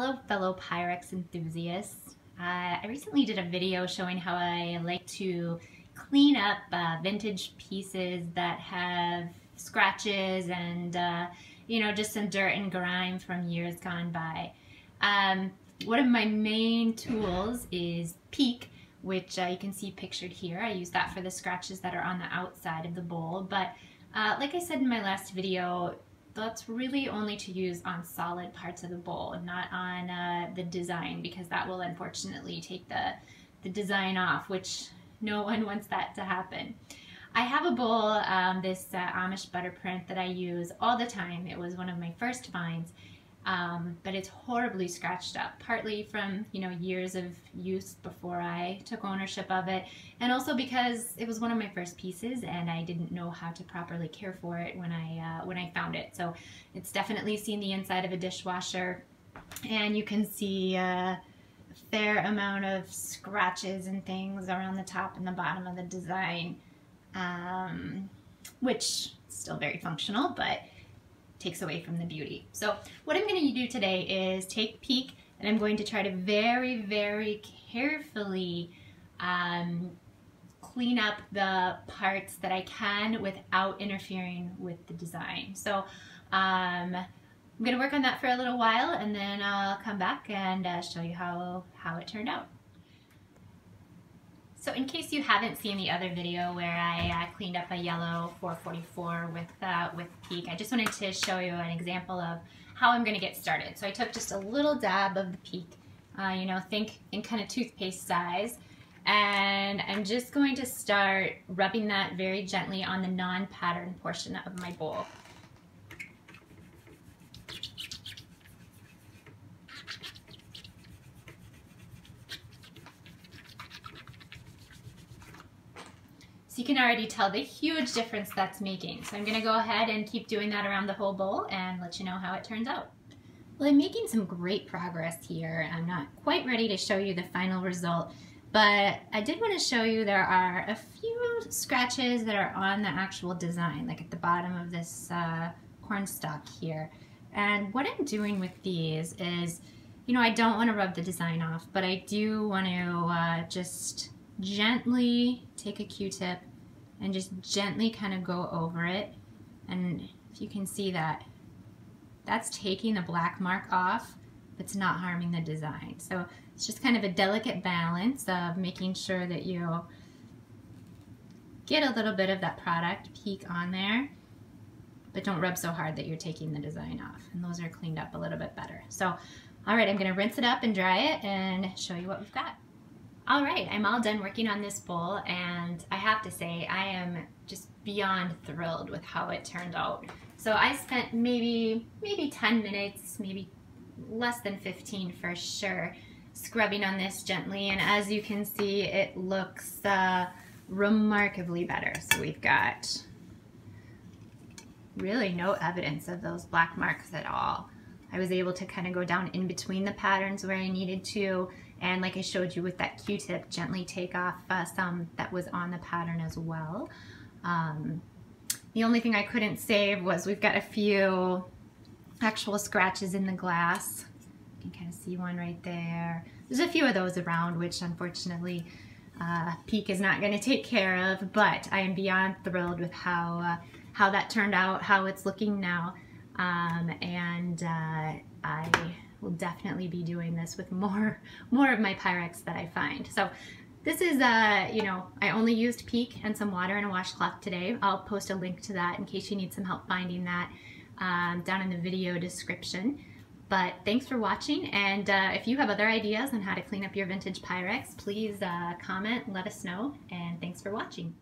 Hello fellow Pyrex enthusiasts. I recently did a video showing how I like to clean up vintage pieces that have scratches and just some dirt and grime from years gone by. One of my main tools is Pyrex, which you can see pictured here. I use that for the scratches that are on the outside of the bowl, but like I said in my last video, that's really only to use on solid parts of the bowl, not on the design, because that will unfortunately take the design off, which no one wants that to happen. I have a bowl, this Amish Butterprint that I use all the time. It was one of my first finds, but it's horribly scratched up, partly from years of use before I took ownership of it, and also because it was one of my first pieces and I didn't know how to properly care for it when I found it. So it's definitely seen the inside of a dishwasher, and you can see a fair amount of scratches and things around the top and the bottom of the design, which is still very functional, but takes away from the beauty. So what I'm going to do today is take Pyrex, and I'm going to try to very, very carefully clean up the parts that I can without interfering with the design. So I'm going to work on that for a little while, and then I'll come back and show you how it turned out. So in case you haven't seen the other video where I cleaned up a yellow 444 with Pyrex, I just wanted to show you an example of how I'm going to get started. So I took just a little dab of the Pyrex, think in kind of toothpaste size, and I'm just going to start rubbing that very gently on the non-patterned portion of my bowl. So you can already tell the huge difference that's making. So I'm going to go ahead and keep doing that around the whole bowl and let you know how it turns out. Well, I'm making some great progress here. I'm not quite ready to show you the final result, but I did want to show you there are a few scratches that are on the actual design, like at the bottom of this corn stalk here. And what I'm doing with these is, I don't want to rub the design off, but I do want to just gently take a Q-tip and just gently kind of go over it, and if you can see that, that's taking the black mark off, but it's not harming the design. So it's just kind of a delicate balance of making sure that you get a little bit of that product Pyrex on there, but don't rub so hard that you're taking the design off, and those are cleaned up a little bit better. So all right, I'm going to rinse it up and dry it and show you what we've got. All right, I'm all done working on this bowl, and I have to say I am just beyond thrilled with how it turned out. So I spent maybe 10 minutes, maybe less than 15 for sure, scrubbing on this gently, and as you can see, it looks remarkably better. So we've got really no evidence of those black marks at all. I was able to kind of go down in between the patterns where I needed to, and like I showed you with that Q-tip, gently take off some that was on the pattern as well. The only thing I couldn't save was we've got a few actual scratches in the glass. You can kind of see one right there. There's a few of those around, which unfortunately Pyrex is not going to take care of, but I am beyond thrilled with how that turned out, how it's looking now. And I will definitely be doing this with more of my Pyrex that I find. So this is, I only used Pyrex and some water and a washcloth today. I'll post a link to that in case you need some help finding that down in the video description. But thanks for watching, and if you have other ideas on how to clean up your vintage Pyrex, please comment, let us know, and thanks for watching.